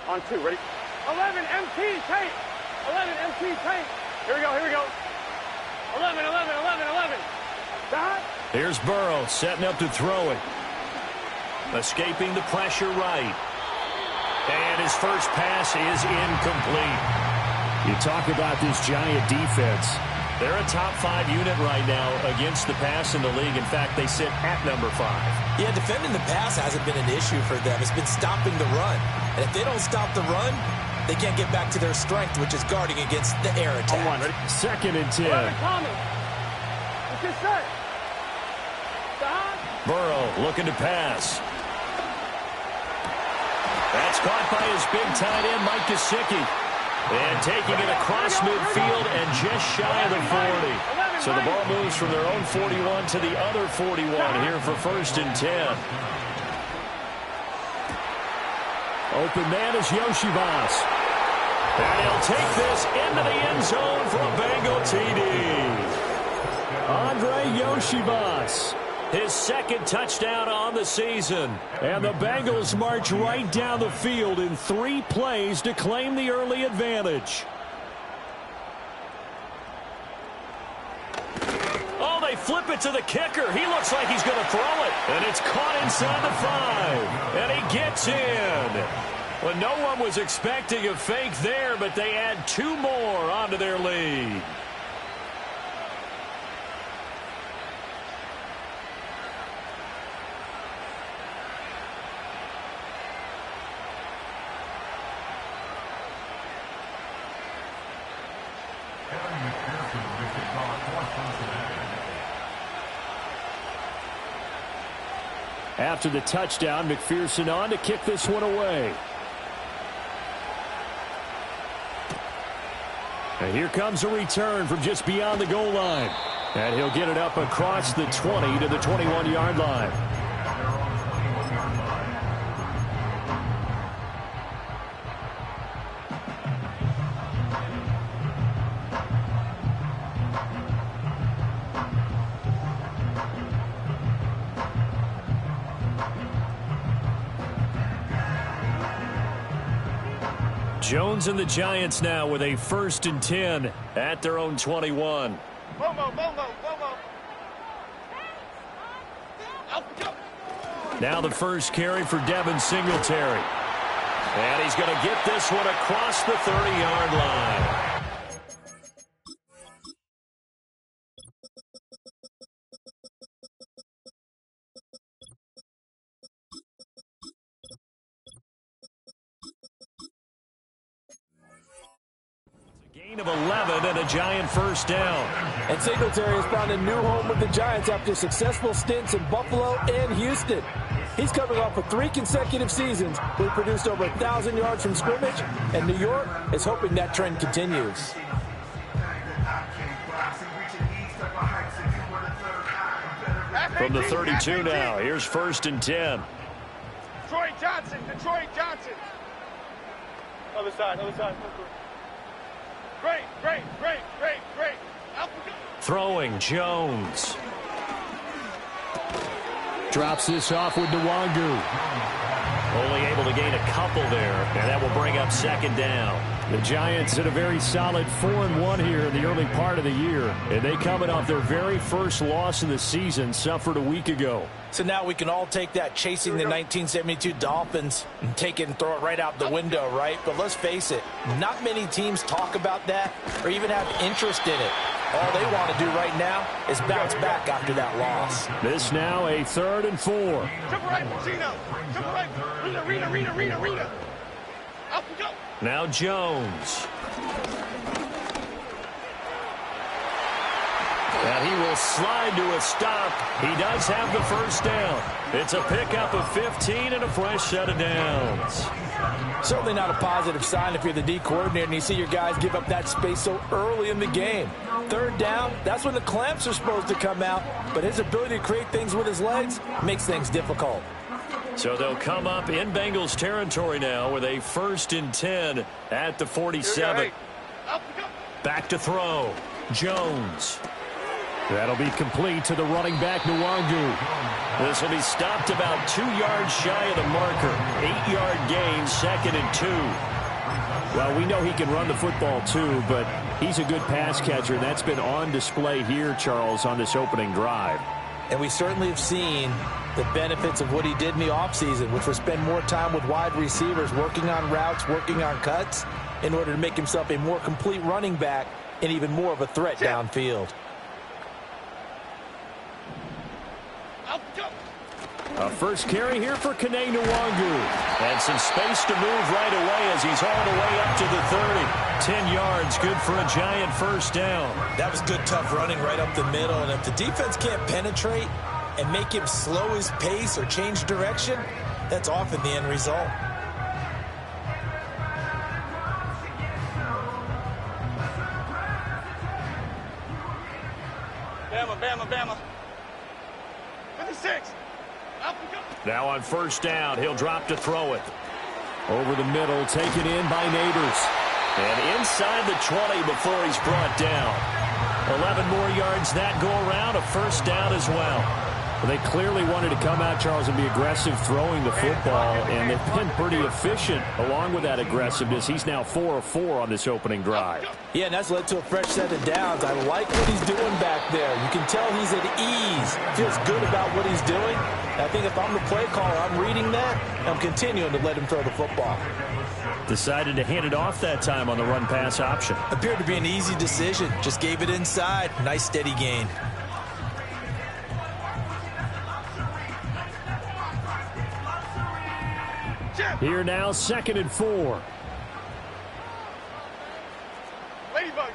On 2, ready? 11, MT, tape. 11, MT, tape. Here we go, here we go. 11, 11, 11, 11. Dot. Here's Burrow setting up to throw it. Escaping the pressure right. And his first pass is incomplete. You talk about this Giant defense. They're a top 5 unit right now against the pass in the league. In fact, they sit at number 5. Yeah, defending the pass hasn't been an issue for them. It's been stopping the run. And if they don't stop the run, they can't get back to their strength, which is guarding against the air attack. On 1, ready? 2nd and 10. What's this set? Burrow looking to pass. That's caught by his big tight end, Mike Gesicki. And taking it across midfield and just shy of the 40. So the ball moves from their own 41 to the other 41 here for 1st and 10. Open man is Yoshivas. And he'll take this into the end zone for a Bengal TD. Andre Yoshivas. His 2nd touchdown on the season. And the Bengals march right down the field in 3 plays to claim the early advantage. Oh, they flip it to the kicker. He looks like he's going to throw it. And it's caught inside the 5. And he gets in. Well, no one was expecting a fake there, but they add 2 more onto their lead. After the touchdown, McPherson on to kick this one away. And here comes a return from just beyond the goal line. And he'll get it up across the 20 to the 21-yard line. Jones and the Giants now with a 1st and 10 at their own 21. Now the first carry for Devin Singletary. And he's going to get this one across the 30-yard line. Gain of 11 and a Giant first down. And Singletary has found a new home with the Giants after successful stints in Buffalo and Houston. He's coming off of 3 consecutive seasons where he produced over 1,000 yards from scrimmage, and New York is hoping that trend continues. From the 32 now, here's 1st and 10. Detroit Johnson. Other side. Great. Throwing Jones. Drops this off with Nwangu. Only able to gain a couple there, and that will bring up 2nd down. The Giants had a very solid 4-1 here in the early part of the year, and they coming off their very first loss of the season, suffered a week ago. So now we can all take that chasing the 1972 Dolphins and take it and throw it right out the window, right? But let's face it, not many teams talk about that or even have interest in it. All they want to do right now is bounce back after that loss. This now a 3rd and 4. Jump right, Gino. Jump right. Rita. Out we go. Now Jones. And he will slide to a stop. He does have the first down. It's a pickup of 15 and a fresh set of downs. Certainly not a positive sign if you're the D coordinator and you see your guys give up that space so early in the game. 3rd down, that's when the clamps are supposed to come out, but his ability to create things with his legs makes things difficult. So they'll come up in Bengals territory now with a 1st and 10 at the 47. Back to throw. Jones. That'll be complete to the running back, Nwangu. This will be stopped about 2 yards shy of the marker. 8-yard gain, 2nd and 2. Well, we know he can run the football too, but he's a good pass catcher, and that's been on display here, Charles, on this opening drive. And we certainly have seen the benefits of what he did in the offseason, which was spend more time with wide receivers, working on routes, working on cuts, in order to make himself a more complete running back and even more of a threat downfield. A first carry here for Kene Nwangu. And some space to move right away as he's all the way up to the 30. 10 yards, good for a Giant first down. That was good, tough running right up the middle. And if the defense can't penetrate and make him slow his pace or change direction, that's often the end result. Bama. 56. Now on first down, he'll drop to throw it. Over the middle, taken in by Neighbors. And inside the 20 before he's brought down. 11 more yards that go around, a first down as well. Well, they clearly wanted to come out, Charles, and be aggressive throwing the football, and they've been pretty efficient along with that aggressiveness. He's now 4 of 4 on this opening drive. Yeah, and that's led to a fresh set of downs. I like what he's doing back there. You can tell he's at ease, feels good about what he's doing. I think if I'm the play caller, I'm reading that, and I'm continuing to let him throw the football. Decided to hand it off that time on the run-pass option. Appeared to be an easy decision. Just gave it inside. Nice steady gain. Here now, 2nd and 4. Ladybug.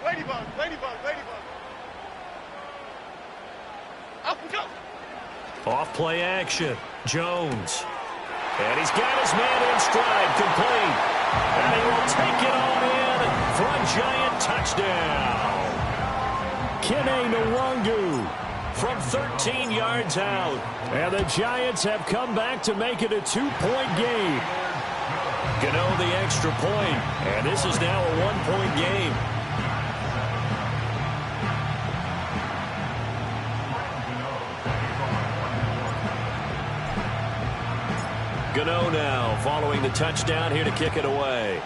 Up and go. Off play action. Jones. And he's got his man in stride, complete. And he will take it all in for a Giant touchdown. Kene Nwangu From 13 yards out. And the Giants have come back to make it a 2-point game. Gano the extra point, and this is now a 1-point game. Gano now following the touchdown here to kick it away.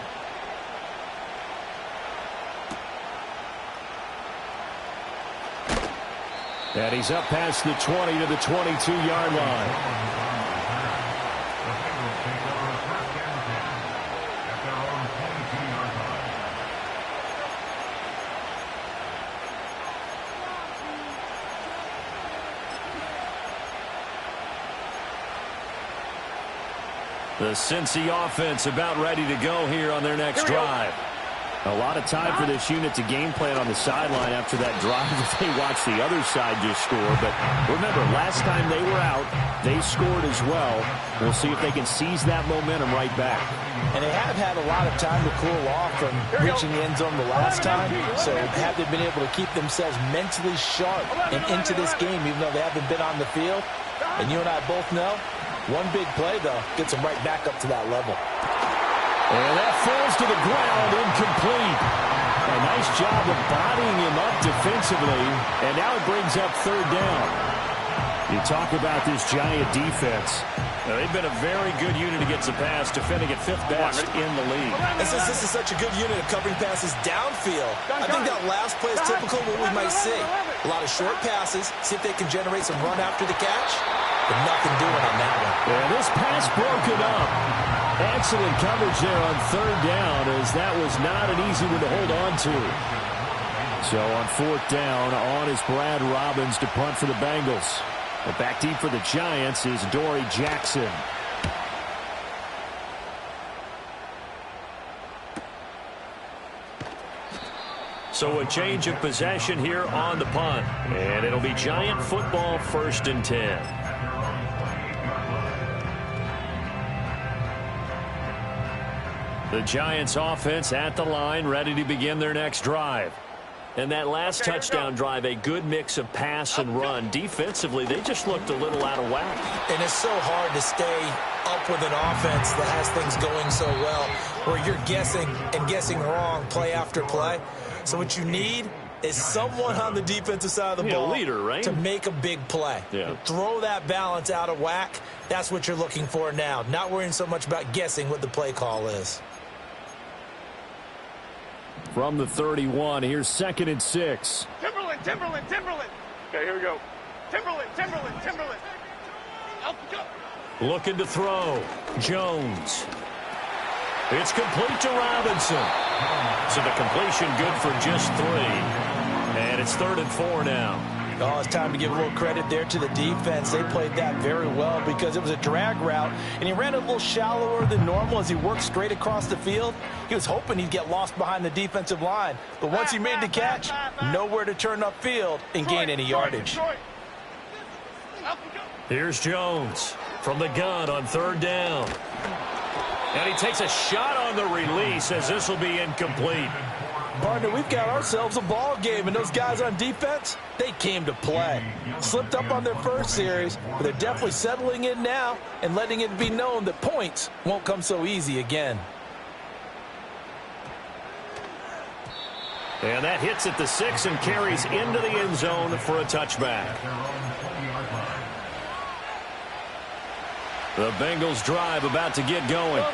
And he's up past the 20 to the 22-yard line. The Cincy offense about ready to go here on their next drive. A lot of time for this unit to game plan on the sideline after that drive that they watched the other side just score. But remember, last time they were out, they scored as well. We'll see if they can seize that momentum right back. And they have had a lot of time to cool off from reaching the end zone the last time. So have they been able to keep themselves mentally sharp and into this game, even though they haven't been on the field? And you and I both know, one big play, though, gets them right back up to that level. And that falls to the ground, incomplete. A nice job of bodying him up defensively, and now it brings up 3rd down. You talk about this Giant defense. They've been a very good unit against the pass, defending at 5th best in the league. And since this is such a good unit of covering passes downfield, I think that last play is typical of what we might see. A lot of short passes, see if they can generate some run after the catch, but nothing doing on that one. And this pass broken up. Excellent coverage there on 3rd down, as that was not an easy one to hold on to. So on 4th down, on is Brad Robbins to punt for the Bengals. But back deep for the Giants is Dory Jackson. So a change of possession here on the punt. And it'll be Giant football, 1st and 10. The Giants offense at the line, ready to begin their next drive. And that last touchdown drive, a good mix of pass and run. Defensively, they just looked a little out of whack. And it's so hard to stay up with an offense that has things going so well, where you're guessing and guessing wrong play after play. So what you need is someone on the defensive side of the ball leader, right? to make a big play. Yeah. Throw that balance out of whack. That's what you're looking for now. Not worrying so much about guessing what the play call is. From the 31, here's 2nd and 6. Timberland. Okay, here we go. Timberland. Up, go. Looking to throw. Jones. It's complete to Robinson. So the completion good for just 3. And it's 3rd and 4 now. Oh, it's time to give a little credit there to the defense. They played that very well because it was a drag route, and he ran a little shallower than normal as he worked straight across the field. He was hoping he'd get lost behind the defensive line, but once he made the catch, nowhere to turn upfield and gain any yardage. Here's Jones from the gun on 3rd down. And he takes a shot on the release as this will be incomplete. Partner, we've got ourselves a ball game, and those guys on defense, they came to play. Slipped up on their first series, but they're definitely settling in now and letting it be known that points won't come so easy again. And that hits at the 6 and carries into the end zone for a touchback. The Bengals drive about to get going.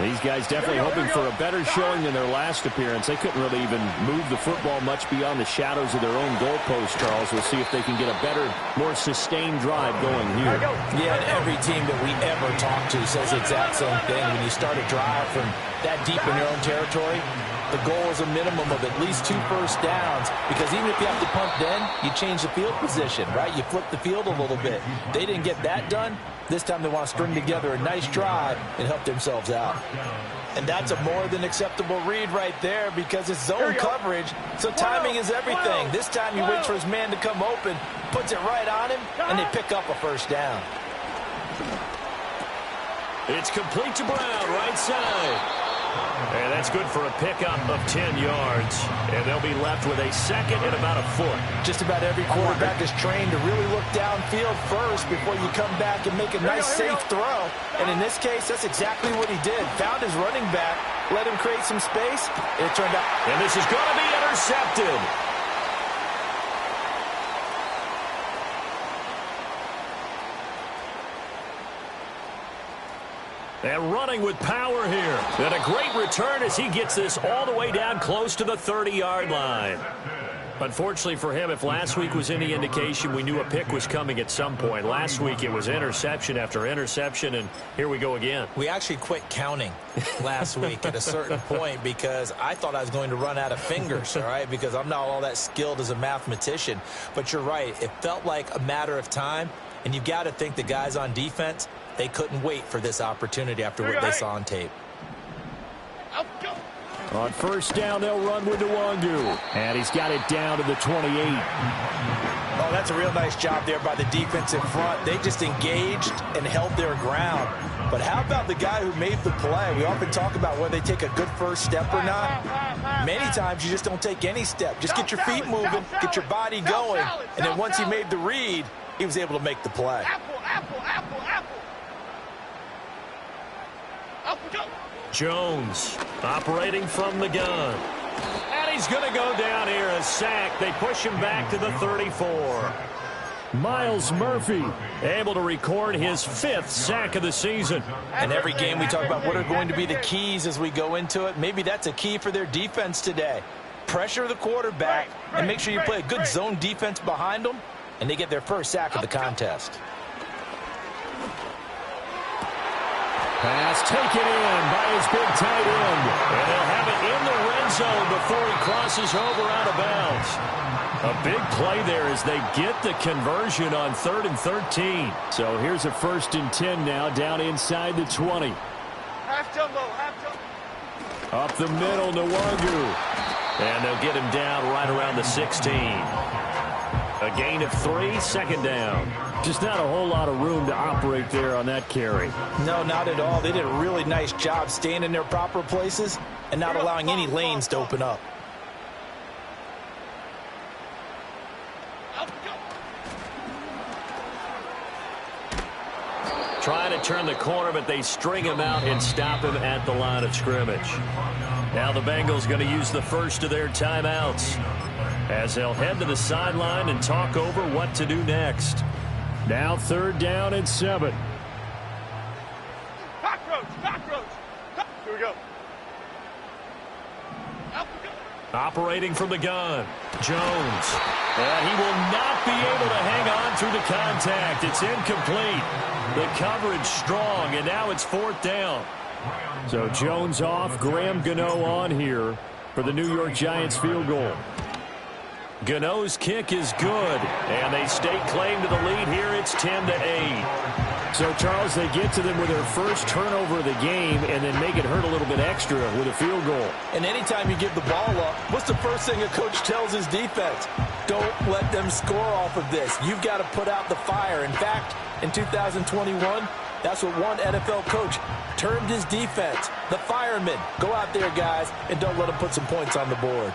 These guys definitely hoping for a better showing than their last appearance. They couldn't really even move the football much beyond the shadows of their own goalpost, Charles. We'll see if they can get a better, more sustained drive going here. Yeah, and every team that we ever talk to says the exact same thing. When you start a drive from that deep in your own territory, the goal is a minimum of at least 2 first downs, because even if you have to punt then, you change the field position, right? You flip the field a little bit. They didn't get that done. This time they want to string together a nice drive and help themselves out. And that's a more than acceptable read right there because it's zone coverage, so timing is everything. This time he waits for his man to come open, puts it right on him, and they pick up a first down. It's complete to Brown, right side. And that's good for a pickup of 10 yards. And they'll be left with a 2nd and about a foot. Just about every quarterback is trained to really look downfield first before you come back and make a nice, safe throw. And in this case, that's exactly what he did. Found his running back, let him create some space, and it turned out. And this is going to be intercepted. And running with power here. And a great return as he gets this all the way down close to the 30-yard line. Unfortunately for him, if last week was any indication, we knew a pick was coming at some point. Last week it was interception after interception, and here we go again. We actually quit counting last week at a certain point because I thought I was going to run out of fingers, all right, because I'm not all that skilled as a mathematician. But you're right. It felt like a matter of time, and you've got to think the guys on defense, they couldn't wait for this opportunity after what they saw on tape. On 1st down, they'll run with Nwangu. And he's got it down to the 28. Oh, that's a real nice job there by the defense in front. They just engaged and held their ground. But how about the guy who made the play? We often talk about whether they take a good first step or not. Many times you just don't take any step. Just get your feet moving, get your body going. And then once he made the read, he was able to make the play. Jones operating from the gun. And he's going to go down here, a sack. They push him back to the 34. Myles Murphy able to record his 5th sack of the season. And every game we talk about what are going to be the keys as we go into it. Maybe that's a key for their defense today. Pressure the quarterback and make sure you play a good zone defense behind them, and they get their first sack of the contest. Pass taken in by his big tight end. And they'll have it in the red zone before he crosses over out of bounds. A big play there as they get the conversion on 3rd and 13. So here's a 1st and 10 now down inside the 20. Half jumbo. Up the middle, Nwangu. And they'll get him down right around the 16. A gain of 3, 2nd down. Just not a whole lot of room to operate there on that carry. No, not at all. They did a really nice job staying in their proper places and not allowing any lanes to open up. Trying to turn the corner, but they string him out and stop him at the line of scrimmage. Now the Bengals going to use the first of their timeouts. as they'll head to the sideline and talk over what to do next. Now 3rd down and 7. Cockroach, cockroach. Here we go. Operating from the gun, Jones. And he will not be able to hang on through the contact. It's incomplete. The coverage strong, and now it's 4th down. So Jones off, Graham Gano on here for the New York Giants field goal. Gano's kick is good, and they stake claim to the lead here. It's 10-8. So, Charles, they get to them with their first turnover of the game and then make it hurt a little bit extra with a field goal. And anytime you give the ball up, what's the first thing a coach tells his defense? Don't let them score off of this. You've got to put out the fire. In fact, in 2021, that's what one NFL coach termed his defense, the firemen. Go out there, guys, and don't let them put some points on the board.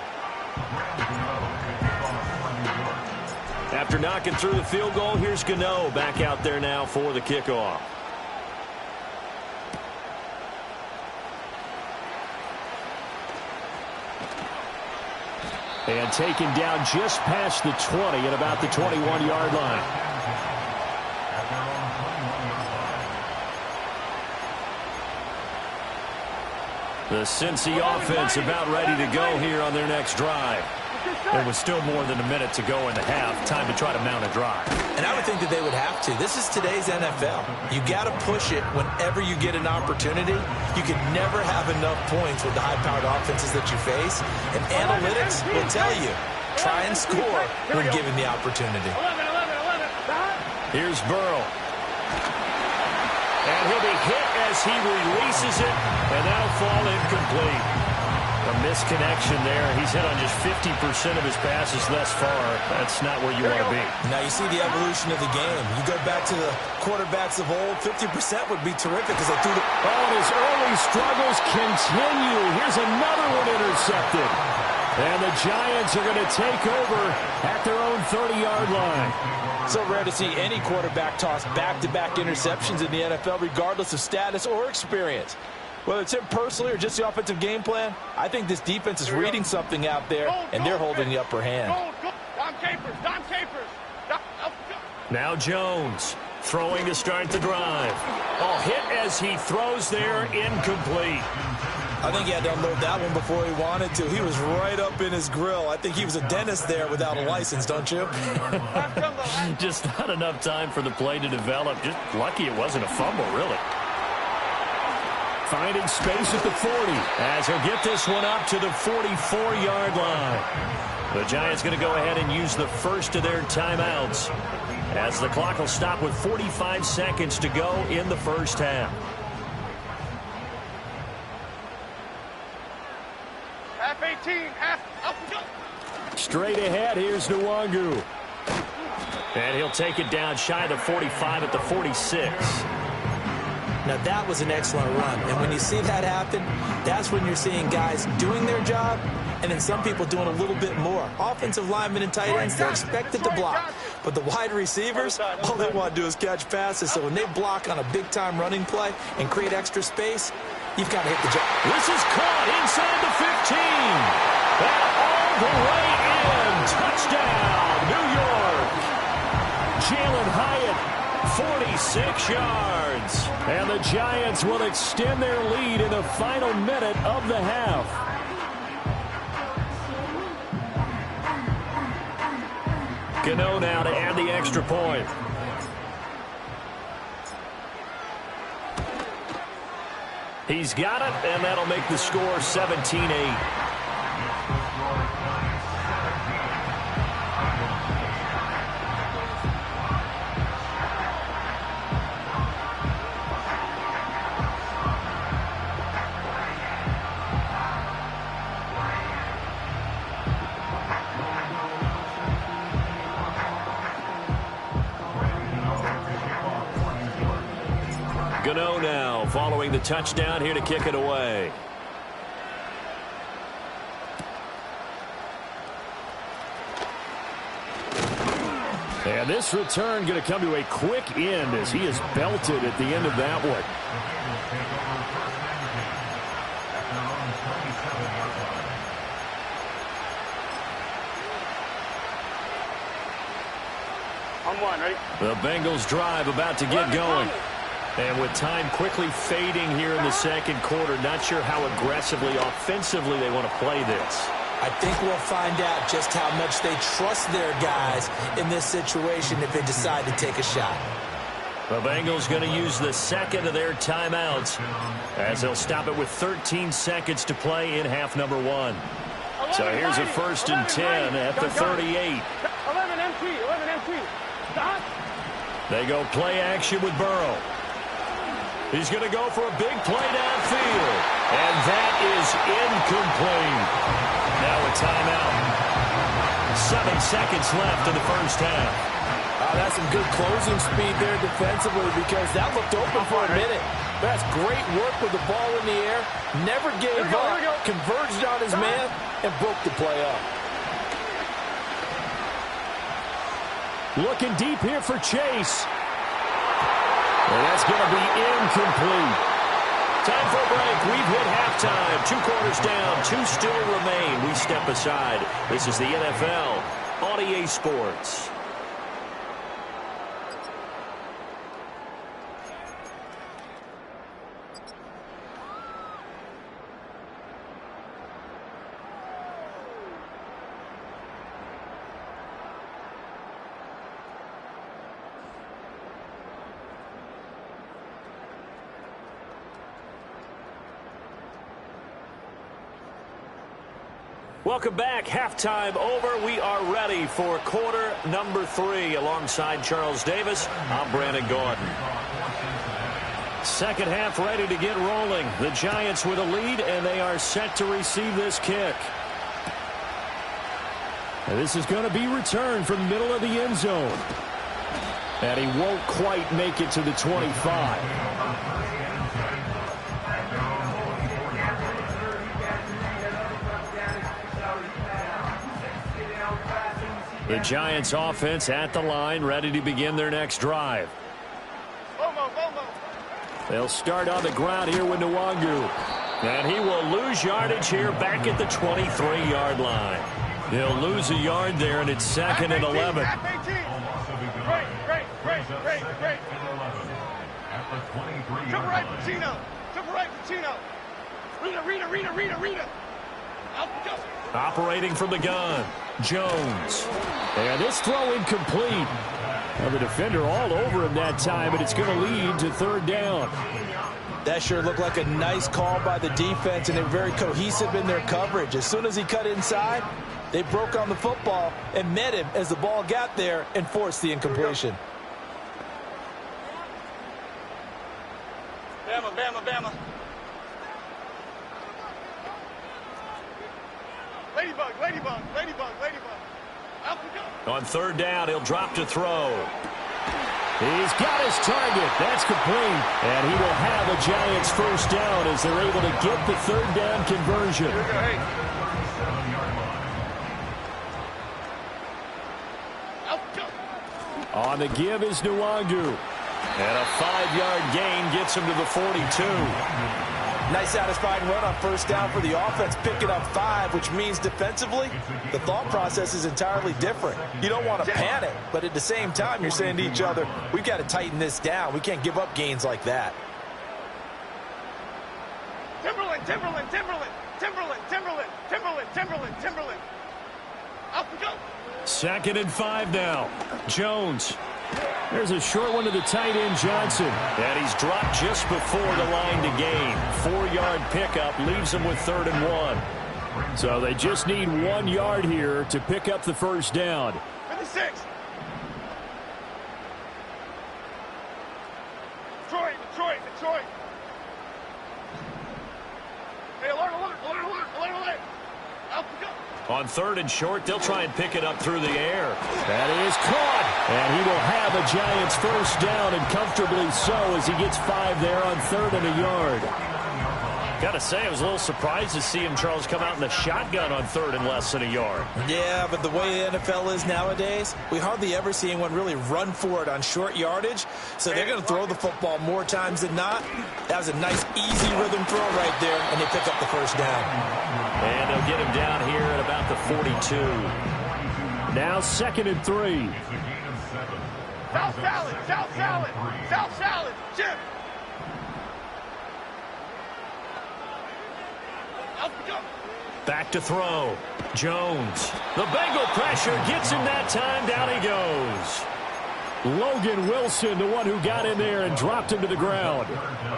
After knocking through the field goal, here's Gano back out there now for the kickoff. And taken down just past the 20 at about the 21-yard line. The Cincy offense about ready to go here on their next drive. There was still more than a minute to go in the half. Time to try to mount a drive. And I would think that they would have to. This is today's NFL. You got to push it whenever you get an opportunity. You can never have enough points with the high-powered offenses that you face. And analytics will tell you, try and score when given the opportunity. 11. Here's Burrow. And he'll be hit as he releases it, and that'll fall incomplete. A misconnection there. He's hit on just 50% of his passes thus far. That's not where you want to be. Now you see the evolution of the game. You go back to the quarterbacks of old, 50% would be terrific because they threw the... Oh, and his early struggles continue. Here's another one intercepted. And the Giants are going to take over at their own 30-yard line. So rare to see any quarterback toss back-to-back interceptions in the NFL, regardless of status or experience. Whether it's him personally or just the offensive game plan, I think this defense is reading something out there, and they're holding the upper hand. Dom Capers. Now Jones throwing to start the drive. Oh, hit as he throws there, incomplete. I think he had to unload that one before he wanted to. He was right up in his grill. I think he was a dentist there without a license, don't you? Just not enough time for the play to develop. Just lucky it wasn't a fumble, really. Finding space at the 40. As he'll get this one up to the 44-yard line. The Giants going to go ahead and use the first of their timeouts, as the clock will stop with 45 seconds to go in the first half. Half 18, up we go. Straight ahead, here's Nwangu. And he'll take it down shy of the 45 at the 46. Now, that was an excellent run. And when you see that happen, that's when you're seeing guys doing their job and then some people doing a little bit more. Offensive linemen and tight ends, they're expected to block. But the wide receivers, all they want to do is catch passes. So when they block on a big-time running play and create extra space, you've got to hit the job. This is caught inside the 15. And all the way in. Touchdown, New York. Jalen Hyatt. 46 yards. And the Giants will extend their lead in the final minute of the half. Gano now to add the extra point. He's got it, and that'll make the score 17-8. Gano now following the touchdown here to kick it away. And this return going to come to a quick end as he is belted at the end of that one. On one, ready? The Bengals drive about to get going. And with time quickly fading here in the second quarter, not sure how aggressively, offensively they want to play this. I think we'll find out just how much they trust their guys in this situation if they decide to take a shot. The Bengals going to use the second of their timeouts as they'll stop it with 13 seconds to play in half number one. So here's a 1st and 10 at the 38. 11 MT. Stop. They go play action with Burrow. He's going to go for a big play downfield. And that is incomplete. Now a timeout. 7 seconds left in the first half. That's some good closing speed there defensively because that looked open for a minute. That's great work with the ball in the air. Never gave up. Converged on his man and broke the play up. Looking deep here for Chase. And that's going to be incomplete. Time for a break. We've hit halftime. 2 quarters down. 2 still remain. We step aside. This is the NFL on EA Sports. Welcome back. Halftime over. We are ready for quarter number 3. Alongside Charles Davis, I'm Brandon Gordon. Second half ready to get rolling. The Giants with a lead, and they are set to receive this kick. And this is going to be returned from the middle of the end zone. And he won't quite make it to the 25. The Giants offense at the line, ready to begin their next drive. They'll start on the ground here with Nwangu. And he will lose yardage here back at the 23-yard line. He'll lose a yard there, and it's 2nd and 11. Great. Triple right, Pacino. Rita. Operating from the gun, Jones. And this throw incomplete. Well, the defender all over him that time, but it's going to lead to 3rd down. That sure looked like a nice call by the defense, and they're very cohesive in their coverage. As soon as he cut inside, they broke on the football and met him as the ball got there and forced the incompletion. Bama. Ladybug. On 3rd down, he'll drop to throw. He's got his target. That's complete. And he will have a Giants 1st down as they're able to get the 3rd down conversion. On the give is Nwangu. And a 5-yard gain gets him to the 42. Nice satisfying run on 1st down for the offense, picking up 5, which means defensively, the thought process is entirely different. You don't want to panic, but at the same time, you're saying to each other, we've got to tighten this down. We can't give up gains like that. Timberland. Up we go. 2nd and 5 now. Jones. There's a short one to the tight end, Johnson. And he's dropped just before the line to gain. 4-yard pickup leaves him with 3rd and 1. So they just need 1 yard here to pick up the 1st down. 56. Detroit. Hey, alert. Up we go. On 3rd and short, they'll try and pick it up through the air. That is caught. And he will have a Giants 1st down, and comfortably so as he gets 5 there on 3rd and a yard. Got to say, I was a little surprised to see him, Charles, come out in the shotgun on 3rd and less than a yard. Yeah, but the way the NFL is nowadays, we hardly ever see anyone really run for it on short yardage. So they're going to throw the football more times than not. That was a nice, easy rhythm throw right there, and they pick up the 1st down. And they'll get him down here at about the 42. Now 2nd and 3. South salad, south salad, south salad, Jim. Back to throw. Jones. The Bengal pressure gets him that time. Down he goes. Logan Wilson, the one who got in there and dropped him to the ground.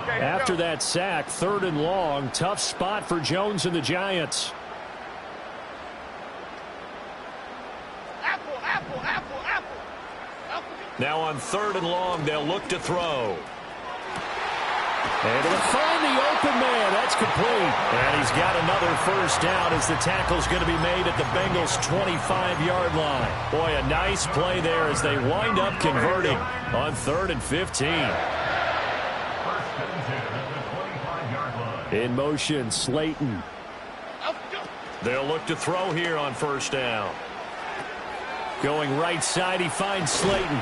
After that sack, 3rd and long. Tough spot for Jones and the Giants. Apple, apple, apple, apple. Now on 3rd and long, they'll look to throw. And to find the open man. That's complete. And he's got another first down as the tackle's going to be made at the Bengals' 25-yard line. Boy, a nice play there as they wind up converting on 3rd and 15. In motion, Slayton. They'll look to throw here on 1st down. Going right side, he finds Slayton.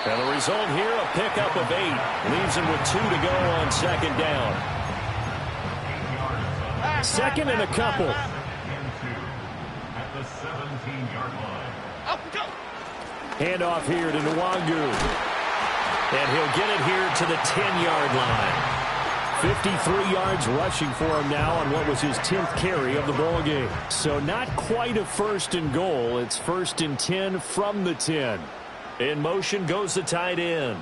And the result here, a pickup of 8. Leaves him with 2 to go on 2nd down. 2nd and a couple. Handoff here to Nwangu. And he'll get it here to the 10-yard line. 53 yards rushing for him now on what was his 10th carry of the ball game. So not quite a 1st and goal. It's 1st and 10 from the 10. In motion goes the tight end.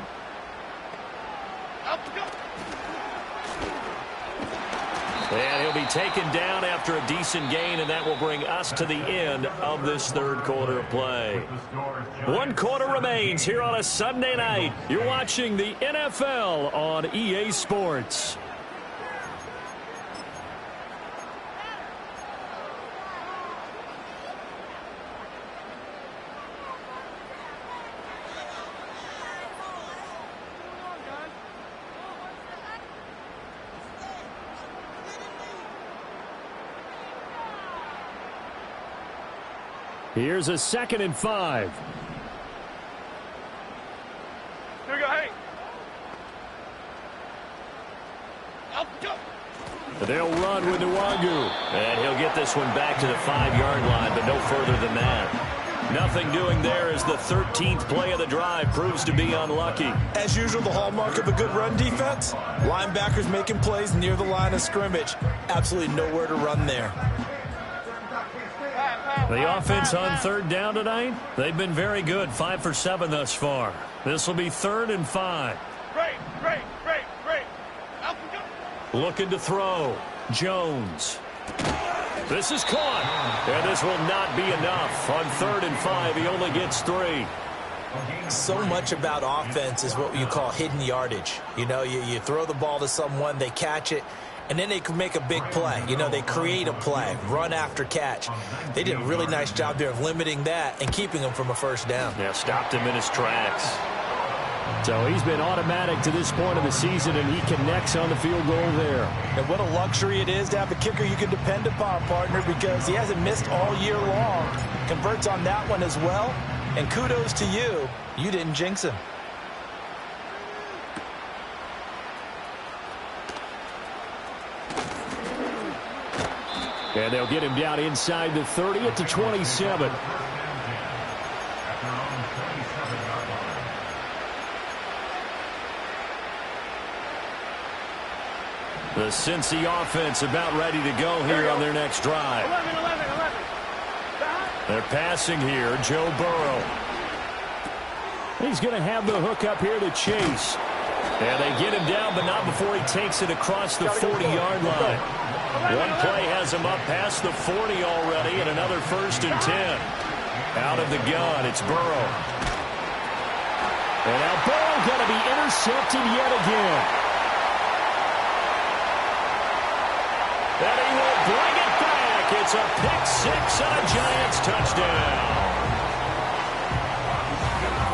And he'll be taken down after a decent gain, and that will bring us to the end of this 3rd quarter of play. 1 quarter remains here on a Sunday night. You're watching the NFL on EA Sports. Here's a 2nd and 5. Here we go, hey. They'll run with Nwangu. And he'll get this one back to the 5-yard line, but no further than that. Nothing doing there as the 13th play of the drive proves to be unlucky. As usual, the hallmark of a good run defense, linebackers making plays near the line of scrimmage. Absolutely nowhere to run there. The offense on 3rd down tonight, they've been very good, 5 for 7 thus far. This will be 3rd and 5. Great. Looking to throw. Jones. This is caught. And this will not be enough. On 3rd and 5, he only gets 3. So much about offense is what you call hidden yardage. You know, you throw the ball to someone, they catch it, and then they can make a big play. You know, they create a play, run after catch. They did a really nice job there of limiting that and keeping him from a 1st down. Yeah, stopped him in his tracks. So he's been automatic to this point of the season, and he connects on the field goal there. And what a luxury it is to have a kicker you can depend upon, partner, because he hasn't missed all year long. Converts on that one as well. And kudos to you. You didn't jinx him. And they'll get him down inside the 30 at the 27. The Cincy offense about ready to go here on their next drive. 11. They're passing here, Joe Burrow. He's going to have the hook up here to Chase. And they get him down, but not before he takes it across the 40-yard line. One play has him up past the 40 already, and another 1st and 10. Out of the gun, it's Burrow. And now Burrow going to be intercepted yet again. And he will bring it back. It's a pick-6 and a Giants touchdown.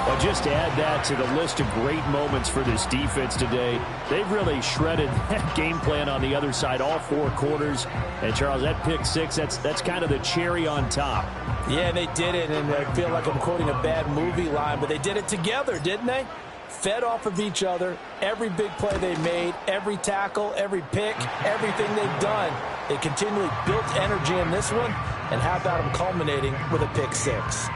Well, just to add that to the list of great moments for this defense today, they've really shredded that game plan on the other side all 4 quarters. And, Charles, that pick-6, that's kind of the cherry on top. Yeah, they did it, and I feel like I'm quoting a bad movie line, but they did it together, didn't they? Fed off of each other, every big play they made, every tackle, every pick, everything they've done. They continually built energy in this one, and how about them culminating with a pick-6?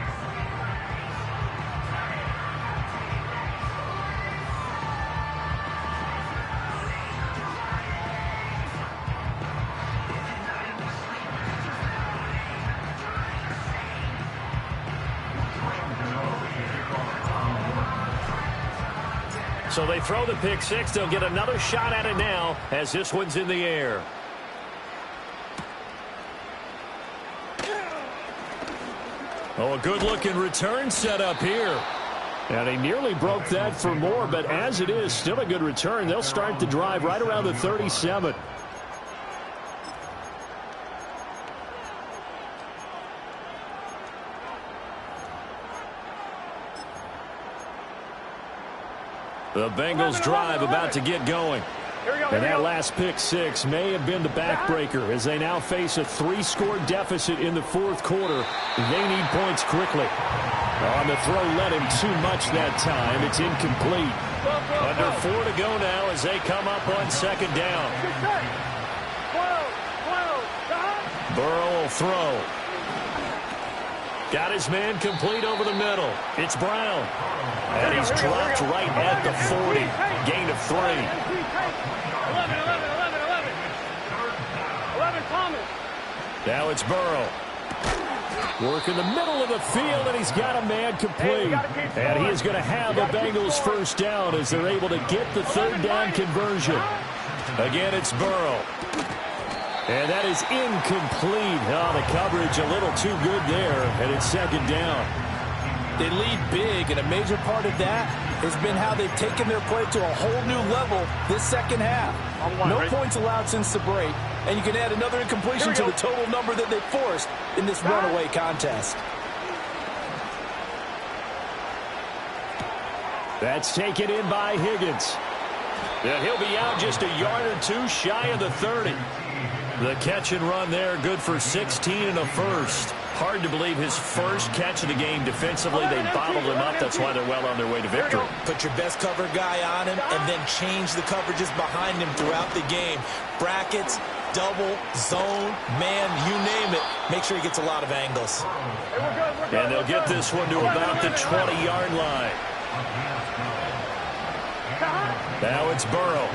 So they throw the pick six. They'll get another shot at it now as this one's in the air. Oh, a good-looking return set up here. And he nearly broke that for more, but as it is, still a good return. They'll start the drive right around the 37. The Bengals drive about to get going. And that last pick six may have been the backbreaker as they now face a 3-score deficit in the fourth quarter. They need points quickly. On the throw, led him too much that time. It's incomplete. Under 4 to go now as they come up on second down. Burrow will throw. Got his man complete over the middle. It's Brown. And he's dropped right at the 40. Gain of 3. 11, Thomas. Now it's Burrow. Work in the middle of the field, and he's got a man complete. And he is going to have the Bengals first down as they're able to get the third down conversion. Again, it's Burrow. And that is incomplete. Oh, the coverage a little too good there, and it's second down. They lead big, and a major part of that has been how they've taken their play to a whole new level this second half. No points allowed since the break, and you can add another incompletion to the total number that they forced in this runaway contest. That's taken in by Higgins. And he'll be out just a yard or two shy of the 30. The catch and run there, good for 16 and a first. Hard to believe his first catch of the game defensively. They bottled him up. That's why they're well on their way to victory. Put your best cover guy on him and then change the coverages behind him throughout the game. Brackets, double, zone, man, you name it. Make sure he gets a lot of angles. And they'll get this one to about the 20-yard line. Now it's Burrow.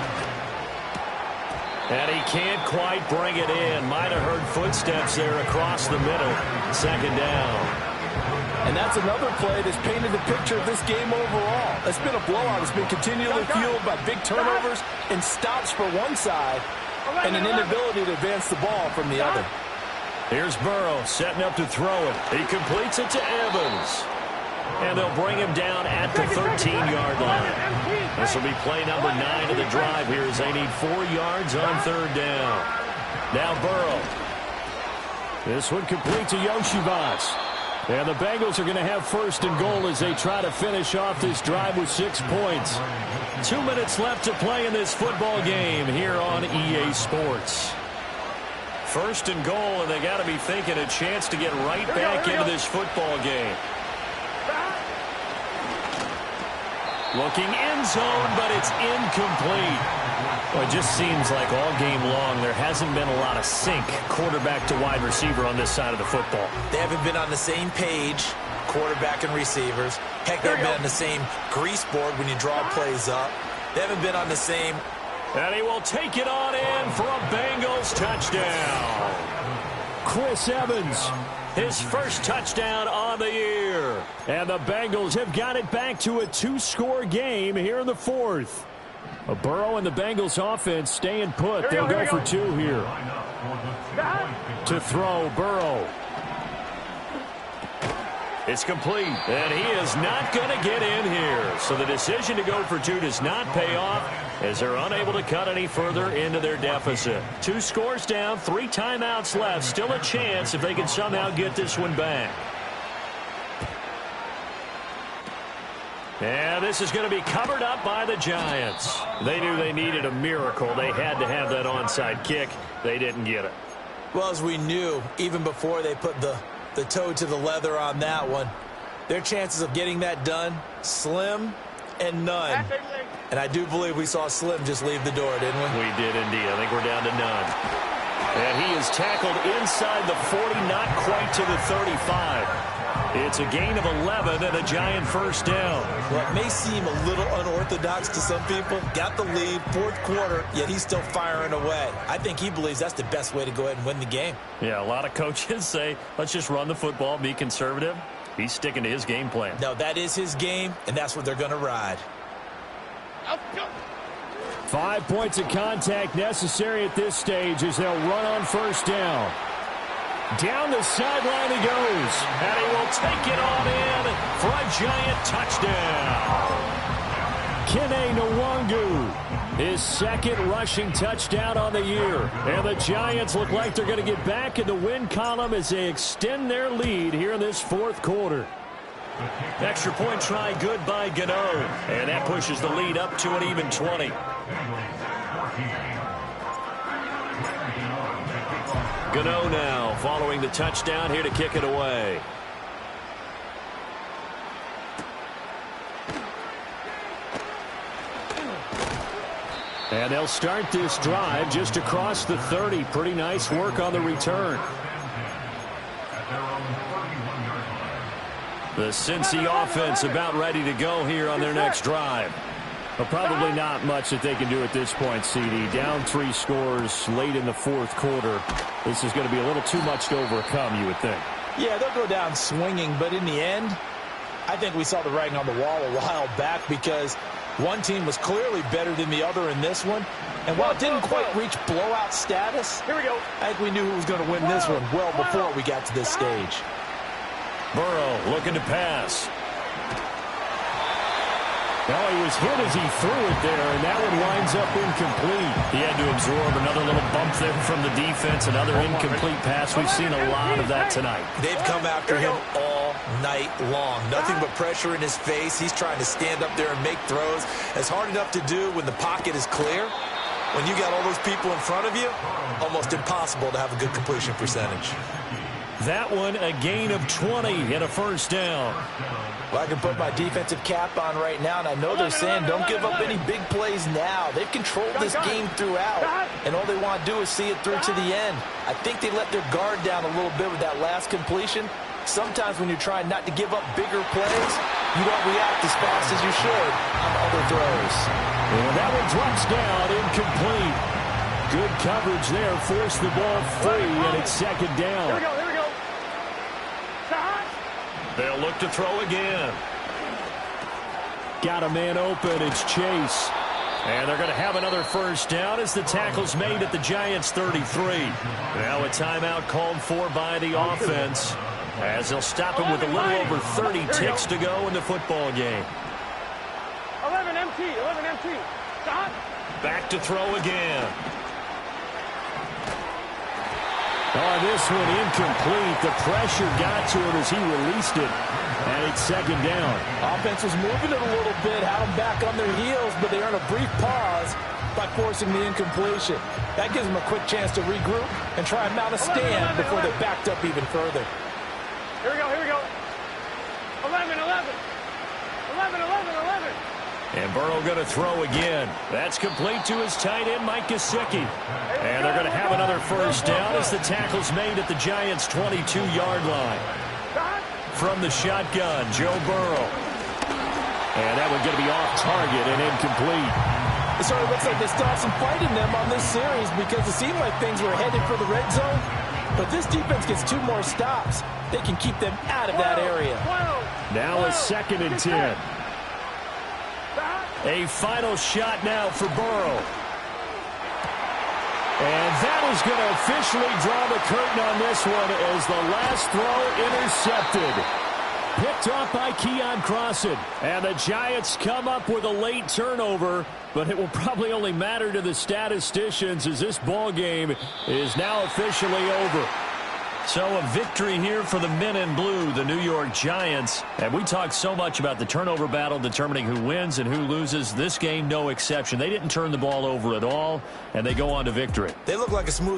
And he can't quite bring it in. Might have heard footsteps there across the middle. Second down. And that's another play that's painted the picture of this game overall. It's been a blowout. It's been continually fueled by big turnovers and stops for one side and an inability to advance the ball from the other. Here's Burrow setting up to throw it. He completes it to Evans. And they'll bring him down at the 13-yard line. This will be play number 9 of the drive here as they need 4 yards on third down. Now Burrow. This one complete to Yoshivas. And the Bengals are going to have first and goal as they try to finish off this drive with 6 points. 2 minutes left to play in this football game here on EA Sports. First and goal, and they got to be thinking a chance to get right back into this football game. Looking end zone, but it's incomplete. Well, it just seems like all game long there hasn't been a lot of sync quarterback to wide receiver on this side of the football. They haven't been on the same page, quarterback and receivers. Heck, they haven't been on the same grease board when you draw plays up. They haven't been on the same. And he will take it on in for a Bengals touchdown. Chris Evans. His first touchdown on the year. And the Bengals have got it back to a 2-score game here in the fourth. Burrow and the Bengals offense staying put. They'll go for 2 here. To throw, Burrow. It's complete, and he is not going to get in here. So the decision to go for 2 does not pay off as they're unable to cut any further into their deficit. 2 scores down, 3 timeouts left. Still a chance if they can somehow get this one back. And this is going to be covered up by the Giants. They knew they needed a miracle. They had to have that onside kick. They didn't get it. Well, as we knew, even before they put the toe to the leather on that one, their chances of getting that done, slim and none. And I do believe we saw Slim just leave the door, didn't we? We did indeed. I think we're down to none. And he is tackled inside the 40, not quite to the 35. It's a gain of 11 and a Giant first down. Well, it may seem a little unorthodox to some people. Got the lead, fourth quarter, yet he's still firing away. I think he believes that's the best way to go ahead and win the game. Yeah, a lot of coaches say, let's just run the football, be conservative. He's sticking to his game plan. No, that is his game, and that's what they're going to ride. Let's go. 5 points of contact necessary at this stage as they'll run on first down. Down the sideline he goes. And he will take it on in for a giant touchdown. Kene Nwangu, his second rushing touchdown on the year. And the Giants look like they're going to get back in the win column as they extend their lead here in this fourth quarter. Extra point try good by Gano. And that pushes the lead up to an even 20. Gano now following the touchdown here to kick it away. And they'll start this drive just across the 30. Pretty nice work on the return. The Cincy offense about ready to go here on their next drive. Well, probably not much that they can do at this point, CD. Down 3 scores late in the fourth quarter. This is going to be a little too much to overcome, you would think. Yeah, they'll go down swinging, but in the end, I think we saw the writing on the wall a while back because one team was clearly better than the other in this one. And while it didn't quite reach blowout status, Here we go. I think we knew who was going to win this one well before we got to this stage. Burrow looking to pass. Well, he was hit as he threw it there, and that one winds up incomplete. He had to absorb another little bump there from the defense, another incomplete pass. We've seen a lot of that tonight. They've come after him all night long. Nothing but pressure in his face. He's trying to stand up there and make throws. It's hard enough to do when the pocket is clear. When you got all those people in front of you, almost impossible to have a good completion percentage. That one a gain of 20 and a first down. Well, I can put my defensive cap on right now, and I know they're saying don't give up any big plays now. They've controlled this game throughout, and all they want to do is see it through to the end. I think they let their guard down a little bit with that last completion. Sometimes when you're trying not to give up bigger plays, you don't react as fast as you should on other throws. And that one drops down, incomplete. Good coverage there, forced the ball free, and it's second down. Here we go, here we go. They'll look to throw again. Got a man open, it's Chase. And they're going to have another first down as the tackle's made at the Giants' 33. Now a timeout called for by the offense as they'll stop him with a little over 30 ticks to go in the football game. 11 MT. Stop. Back to throw again. Oh, this one incomplete. The pressure got to him as he released it. And it's second down. Offense was moving it a little bit, had them back on their heels, but they earned a brief pause by forcing the incompletion. That gives them a quick chance to regroup and try and mount a stand before they backed up even further. Here we go. 11. And Burrow going to throw again. That's complete to his tight end, Mike Gesicki. And they're going to have another first down as the tackle's made at the Giants' 22-yard line. From the shotgun, Joe Burrow. And that one's going to be off target and incomplete. It sort of looks like they still have some fight in them on this series because it seemed like things were headed for the red zone. But this defense gets 2 more stops. They can keep them out of that area. Now a second and 10. A final shot now for Burrow. And that is going to officially draw the curtain on this one as the last throw intercepted. Picked off by Keon Crossan. And the Giants come up with a late turnover, but it will probably only matter to the statisticians as this ball game is now officially over. So a victory here for the men in blue, the New York Giants. And we talked so much about the turnover battle determining who wins and who loses. This game, no exception. They didn't turn the ball over at all, and they go on to victory. They look like a smooth